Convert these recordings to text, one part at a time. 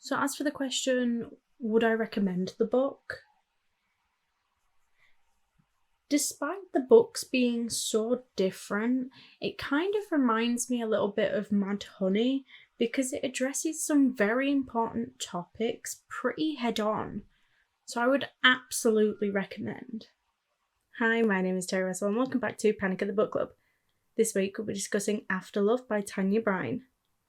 So as for the question, would I recommend the book? Despite the books being so different, it kind of reminds me a little bit of Mad Honey because it addresses some very important topics pretty head on. So I would absolutely recommend. Hi, my name is Terry Russell and welcome back to Panic at the Book Club. This week we'll be discussing Afterlove by Tanya Byrne.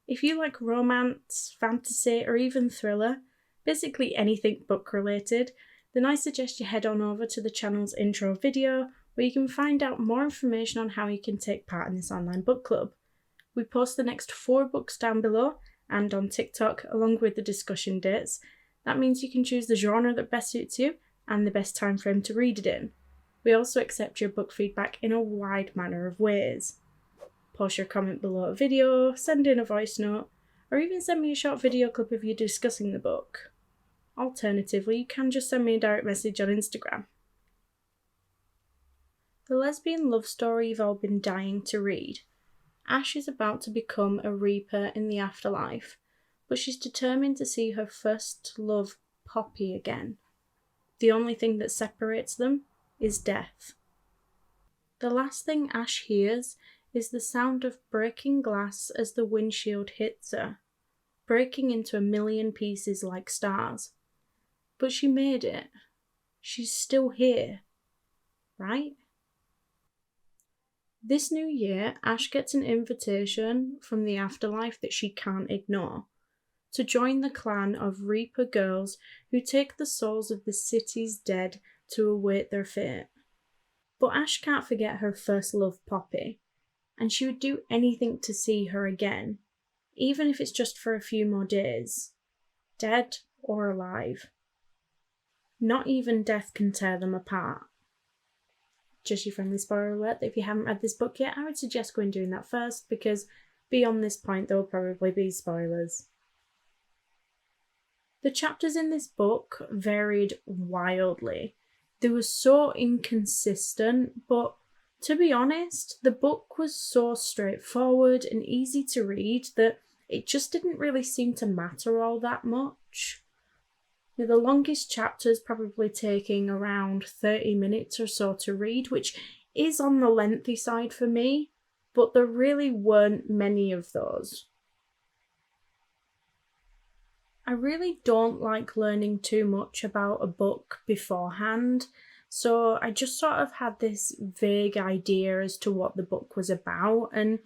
If you like romance, fantasy, or even thriller, basically anything book related, then I suggest you head on over to the channel's intro video where you can find out more information on how you can take part in this online book club. We post the next 4 books down below and on TikTok along with the discussion dates. That means you can choose the genre that best suits you and the best time frame to read it in. We also accept your book feedback in a wide manner of ways. Post your comment below a video, send in a voice note, or even send me a short video clip of you discussing the book. Alternatively, you can just send me a direct message on Instagram. The lesbian love story you've all been dying to read. Ash is about to become a Reaper in the afterlife, but she's determined to see her first love, Poppy, again. The only thing that separates them is death. The last thing Ash hears is the sound of breaking glass as the windshield hits her, breaking into a million pieces like stars. But she made it. She's still here, right? This new year, Ash gets an invitation from the afterlife that she can't ignore, to join the clan of Reaper girls who take the souls of the city's dead to await their fate. But Ash can't forget her first love, Poppy, and she would do anything to see her again, even if it's just for a few more days, dead or alive. Not even death can tear them apart. Just your friendly spoiler alert that if you haven't read this book yet, I would suggest going and doing that first, because beyond this point there will probably be spoilers. The chapters in this book varied wildly. They were so inconsistent, but to be honest, the book was so straightforward and easy to read that it just didn't really seem to matter all that much. The longest chapters probably taking around 30 minutes or so to read, which is on the lengthy side for me, but there really weren't many of those. I really don't like learning too much about a book beforehand, so I just sort of had this vague idea as to what the book was about, and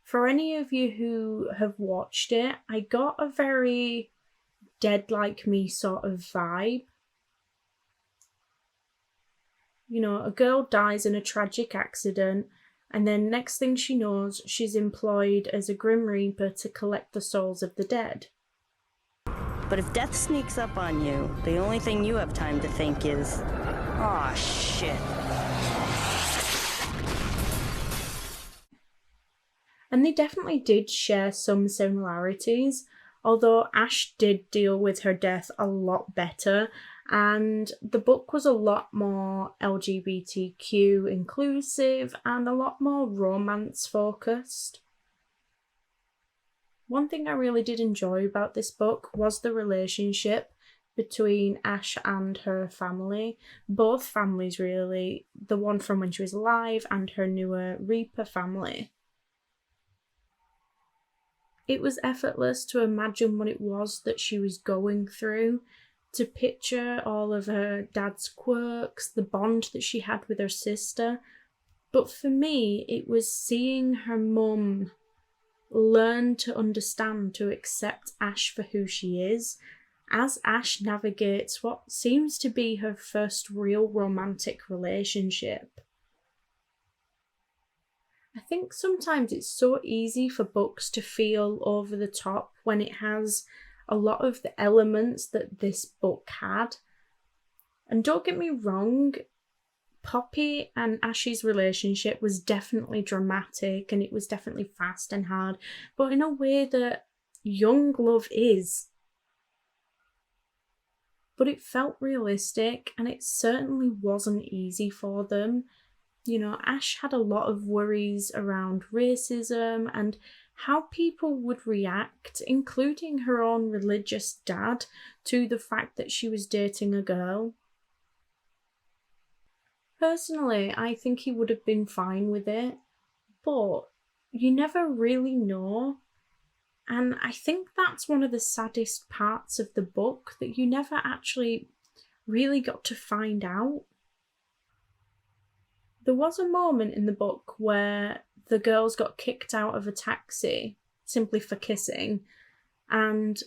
for any of you who have watched it, I got a very Dead Like Me sort of vibe. You know, a girl dies in a tragic accident, and then next thing she knows, she's employed as a Grim Reaper to collect the souls of the dead. But if death sneaks up on you, the only thing you have time to think is, "Aw, shit." And they definitely did share some similarities, although Ash did deal with her death a lot better, and the book was a lot more LGBTQ inclusive and a lot more romance focused. One thing I really did enjoy about this book was the relationship between Ash and her family. Both families really, the one from when she was alive and her newer Reaper family. It was effortless to imagine what it was that she was going through, to picture all of her dad's quirks, the bond that she had with her sister. But for me, it was seeing her mum learn to understand, to accept Ash for who she is, as Ash navigates what seems to be her first real romantic relationship. I think sometimes it's so easy for books to feel over the top when it has a lot of the elements that this book had. And don't get me wrong, Poppy and Ash's relationship was definitely dramatic and it was definitely fast and hard, but in a way that young love is. But it felt realistic and it certainly wasn't easy for them. You know, Ash had a lot of worries around racism and how people would react, including her own religious dad, to the fact that she was dating a girl. Personally, I think he would have been fine with it, but you never really know. And I think that's one of the saddest parts of the book, that you never actually really got to find out. There was a moment in the book where the girls got kicked out of a taxi simply for kissing, and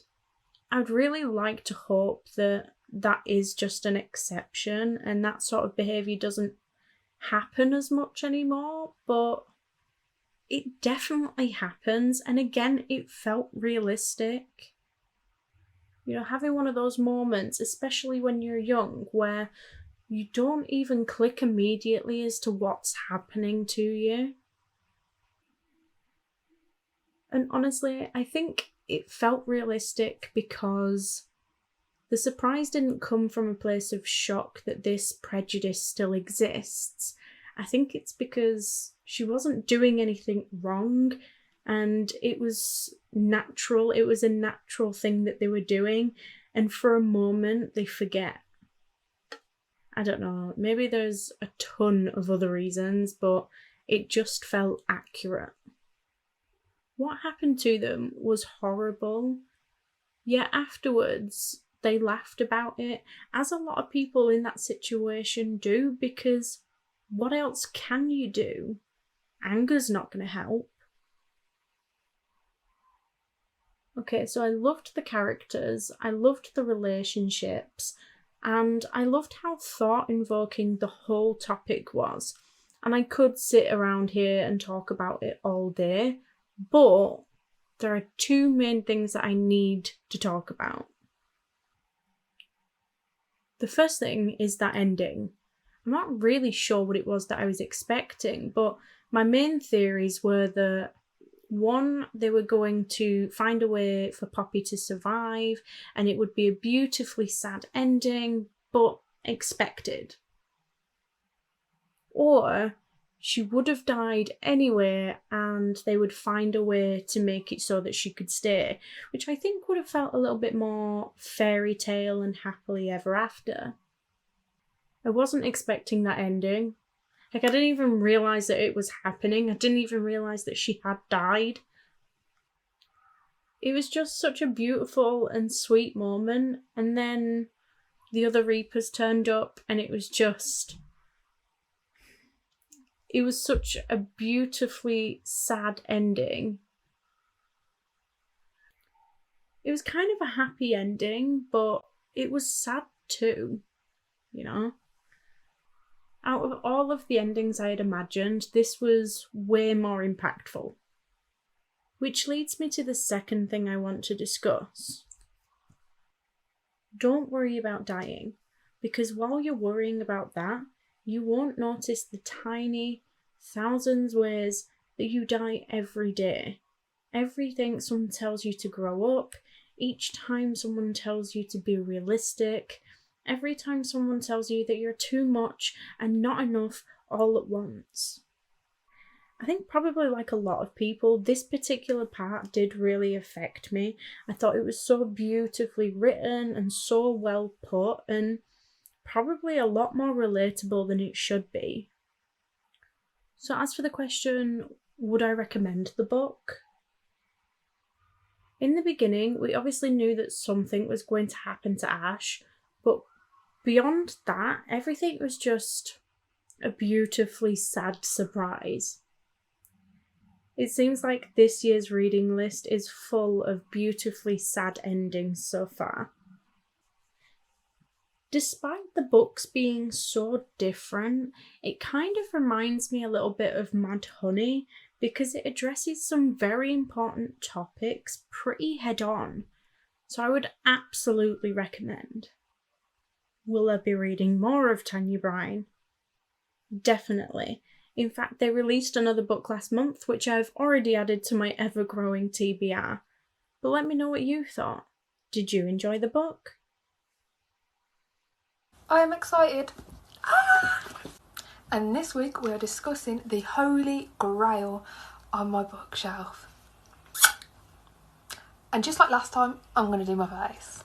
I'd really like to hope that that is just an exception and that sort of behaviour doesn't happen as much anymore, but it definitely happens, and again, it felt realistic. You know, having one of those moments, especially when you're young, where you don't even click immediately as to what's happening to you. And honestly, I think it felt realistic because the surprise didn't come from a place of shock that this prejudice still exists. I think it's because she wasn't doing anything wrong and it was natural. It was a natural thing that they were doing, and for a moment they forget. I don't know, maybe there's a ton of other reasons, but it just felt accurate. What happened to them was horrible, yet afterwards they laughed about it, as a lot of people in that situation do, because what else can you do? Anger's not going to help. Okay, so I loved the characters, I loved the relationships, and I loved how thought-invoking the whole topic was. And I could sit around here and talk about it all day, but there are two main things that I need to talk about. The first thing is that ending. I'm not really sure what it was that I was expecting, but my main theories were that, one, they were going to find a way for Poppy to survive, and it would be a beautifully sad ending, but expected. Or she would have died anyway, and they would find a way to make it so that she could stay, which I think would have felt a little bit more fairy tale and happily ever after. I wasn't expecting that ending. Like, I didn't even realise that it was happening. I didn't even realise that she had died. It was just such a beautiful and sweet moment, and then the other Reapers turned up, and it was such a beautifully sad ending. It was kind of a happy ending, but it was sad too, you know? Out of all of the endings I had imagined, this was way more impactful. Which leads me to the second thing I want to discuss. Don't worry about dying, because while you're worrying about that, you won't notice the tiny, thousands ways that you die every day. Everything someone tells you to grow up, each time someone tells you to be realistic, every time someone tells you that you're too much and not enough all at once. I think probably like a lot of people, this particular part did really affect me. I thought it was so beautifully written and so well put, and probably a lot more relatable than it should be. So as for the question, would I recommend the book? In the beginning, we obviously knew that something was going to happen to Ash, but beyond that, everything was just a beautifully sad surprise. It seems like this year's reading list is full of beautifully sad endings so far. Despite the books being so different, it kind of reminds me a little bit of Mad Honey because it addresses some very important topics pretty head on. So I would absolutely recommend. Will I be reading more of Tanya Byrne? Definitely. In fact, they released another book last month, which I've already added to my ever-growing TBR. But let me know what you thought. Did you enjoy the book? I am excited. And this week we are discussing the Holy Grail on my bookshelf. And just like last time, I'm going to do my face.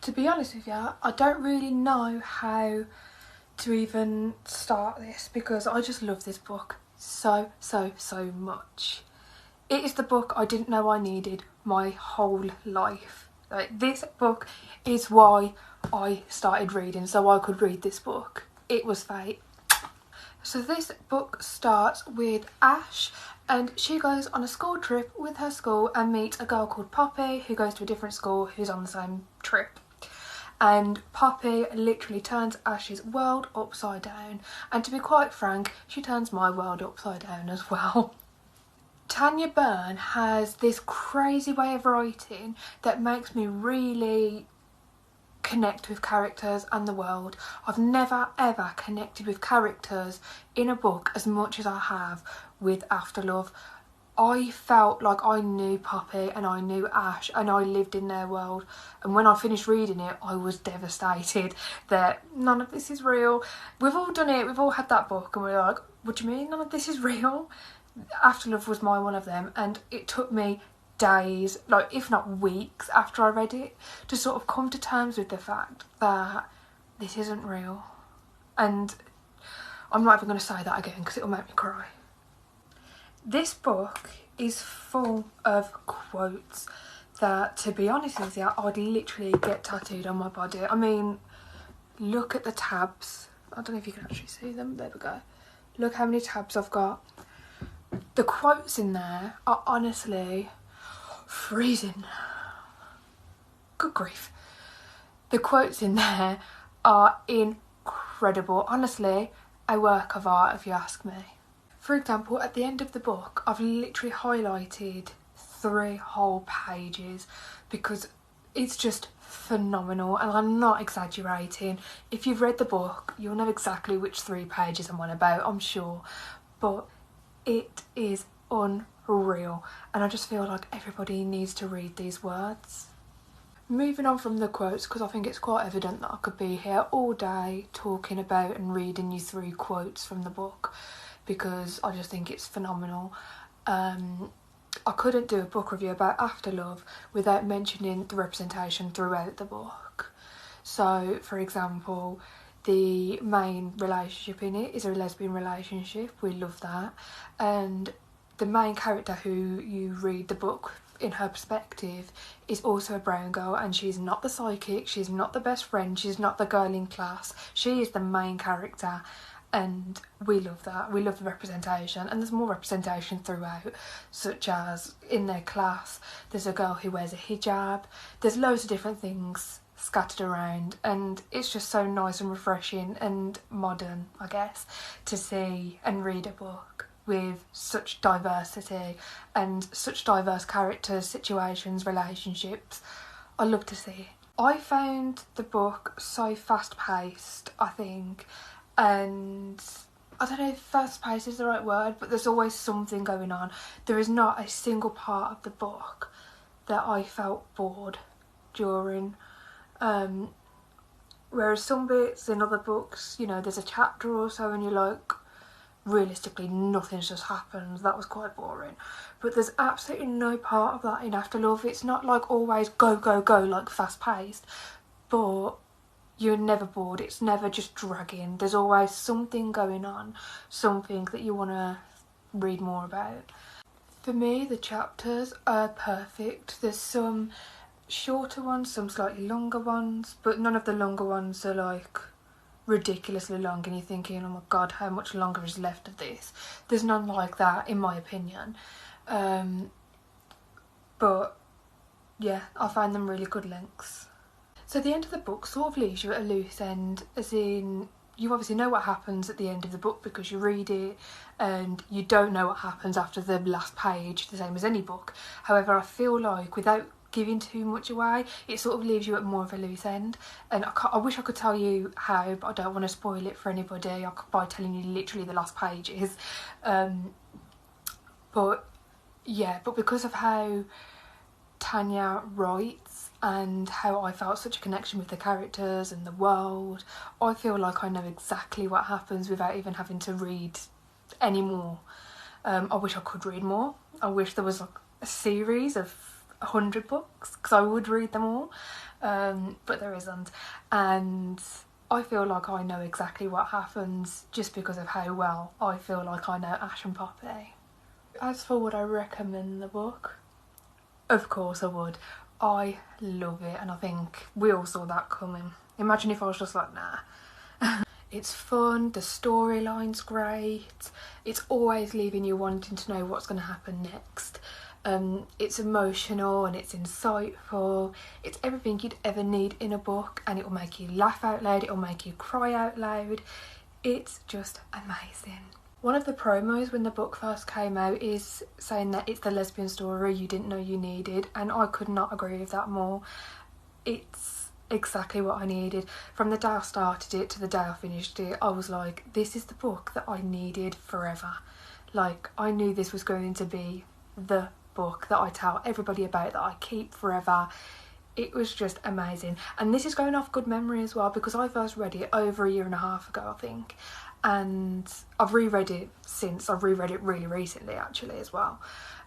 To be honest with you, I don't really know how to even start this because I just love this book so much. It is the book I didn't know I needed my whole life. Like, this book is why I started reading, so I could read this book. It was fate. So this book starts with Ash, and she goes on a school trip with her school and meets a girl called Poppy who goes to a different school who's on the same trip. And Poppy literally turns Ash's world upside down, and to be quite frank, she turns my world upside down as well. Tanya Byrne has this crazy way of writing that makes me really connect with characters and the world. I've never ever connected with characters in a book as much as I have with Afterlove. I felt like I knew Poppy and I knew Ash and I lived in their world, and when I finished reading it I was devastated that none of this is real. We've all done it, we've all had that book and we're like, what do you mean none of this is real? Afterlove was my one of them, and it took me days, like if not weeks after I read it, to sort of come to terms with the fact that this isn't real. And I'm not even going to say that again because it'll make me cry. This book is full of quotes that, to be honest with you, I'd literally get tattooed on my body. I mean, look at the tabs. I don't know if you can actually see them. There we go. Look how many tabs I've got. The quotes in there are honestly freezing. Good grief. The quotes in there are incredible. Honestly, a work of art if you ask me. For example, at the end of the book, I've literally highlighted 3 whole pages because it's just phenomenal, and I'm not exaggerating. If you've read the book, you'll know exactly which 3 pages I'm on about, I'm sure. But it is unreal, and I just feel like everybody needs to read these words. Moving on from the quotes, because I think it's quite evident that I could be here all day talking about and reading you 3 quotes from the book, because I just think it's phenomenal. I couldn't do a book review about Afterlove without mentioning the representation throughout the book. So, for example, the main relationship in it is a lesbian relationship. We love that. And the main character who you read the book in her perspective is also a brown girl, and she's not the sidekick, she's not the best friend, she's not the girl in class. She is the main character. And we love that. We love the representation, and there's more representation throughout, such as in their class there's a girl who wears a hijab. There's loads of different things scattered around, and it's just so nice and refreshing and modern, I guess, to see and read a book with such diversity and such diverse characters, situations, relationships. I love to see it. I found the book so fast-paced, I think, and I don't know if fast-paced is the right word, but there's always something going on. There is not a single part of the book that I felt bored during. Whereas some bits in other books, you know, there's a chapter or so and you're like, realistically nothing's just happened, that was quite boring. But there's absolutely no part of that in Afterlove. It's not like always go like fast-paced, but you're never bored. It's never just dragging. There's always something going on, something that you want to read more about. For me, the chapters are perfect. There's some shorter ones, some slightly longer ones, but none of the longer ones are like ridiculously long and you're thinking, oh my god, how much longer is left of this. There's none like that in my opinion. But yeah, I find them really good lengths. So the end of the book sort of leaves you at a loose end, as in you obviously know what happens at the end of the book because you read it, and you don't know what happens after the last page, the same as any book. However, I feel like without giving too much away, it sort of leaves you at more of a loose end, and I wish I could tell you how, but I don't want to spoil it for anybody by telling you literally the last pages. But yeah, but because of how Tanya writes and how I felt such a connection with the characters and the world, I feel like I know exactly what happens without even having to read any more. I wish I could read more. I wish there was like a series of 100 books because I would read them all, but there isn't. And I feel like I know exactly what happens just because of how well I feel like I know Ash and Poppy. As for would I recommend the book? Of course I would. I love it, and I think we all saw that coming. Imagine if I was just like, nah. It's fun, the storyline's great, it's always leaving you wanting to know what's going to happen next. It's emotional and it's insightful. It's everything you'd ever need in a book, and it will make you laugh out loud, it will make you cry out loud. It's just amazing. One of the promos when the book first came out is saying that it's the lesbian story you didn't know you needed, and I could not agree with that more. It's exactly what I needed. From the day I started it to the day I finished it, I was like, this is the book that I needed forever. Like, I knew this was going to be the book that I tell everybody about, that I keep forever. It was just amazing. And this is going off good memory as well, because I first read it over 1.5 years ago, I think. And I've reread it since. I've reread it really recently actually as well.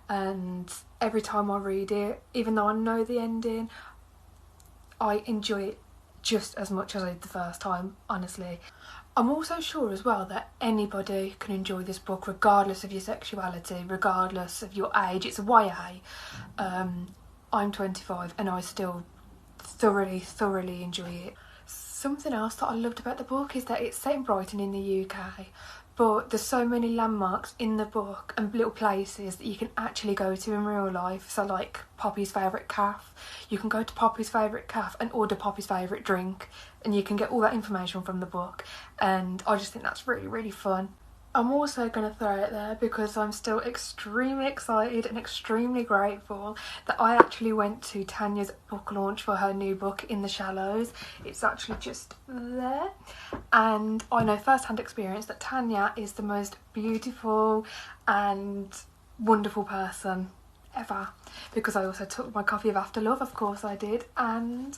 And every time I read it, even though I know the ending, I enjoy it just as much as I did the first time, honestly. I'm also sure as well that anybody can enjoy this book regardless of your sexuality, regardless of your age. It's a YA. I'm 25 and I still thoroughly enjoy it. Something else that I loved about the book is that it's set in Brighton in the UK, but there's so many landmarks in the book and little places that you can actually go to in real life. So like Poppy's favourite cafe, you can go to Poppy's favourite cafe and order Poppy's favourite drink, and you can get all that information from the book, and I just think that's really fun. I'm also going to throw it there because I'm still extremely excited and extremely grateful that I actually went to Tanya's book launch for her new book, In the Shallows. It's actually just there. And I know first-hand experience that Tanya is the most beautiful and wonderful person ever, because I also took my copy of Afterlove, of course I did, and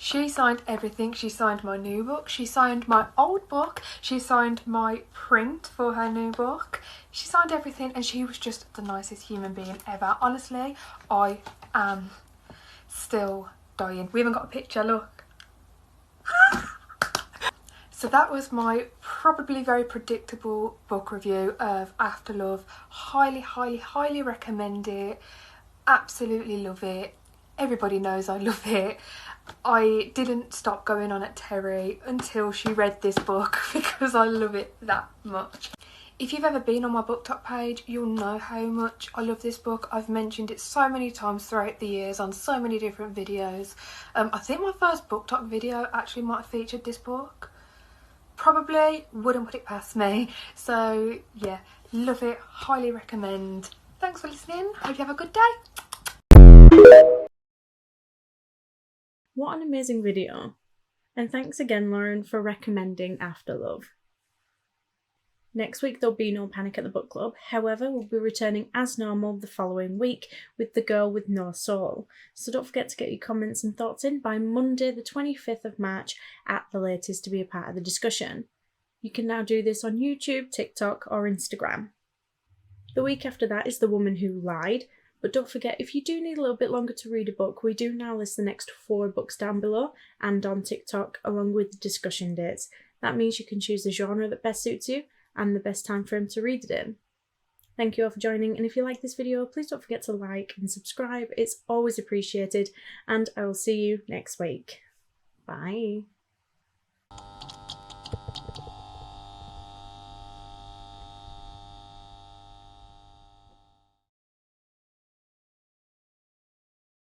she signed everything. She signed my new book, she signed my old book, she signed my print for her new book. She signed everything, and she was just the nicest human being ever. Honestly, I am still dying. We haven't got a picture, look. So that was my probably very predictable book review of Afterlove. Highly recommend it. Absolutely love it. Everybody knows I love it. I didn't stop going on at Terry until she read this book because I love it that much. If you've ever been on my BookTok page, you'll know how much I love this book. I've mentioned it so many times throughout the years on so many different videos. I think my first BookTok video actually might have featured this book. Probably, wouldn't put it past me. So yeah, love it, highly recommend. Thanks for listening. Hope you have a good day. What an amazing video. And thanks again, Lauren, for recommending Afterlove. Next week there'll be no Panic at the Book Club. However, we'll be returning as normal the following week with The Girl with No Soul. So don't forget to get your comments and thoughts in by Monday the 25th of March at the latest to be a part of the discussion. You can now do this on YouTube, TikTok or Instagram. The week after that is The Woman Who Lied. But don't forget, if you do need a little bit longer to read a book, we do now list the next 4 books down below and on TikTok along with the discussion dates. That means you can choose the genre that best suits you and the best time frame to read it in. Thank you all for joining, and if you like this video, please don't forget to like and subscribe. It's always appreciated, and I will see you next week. Bye.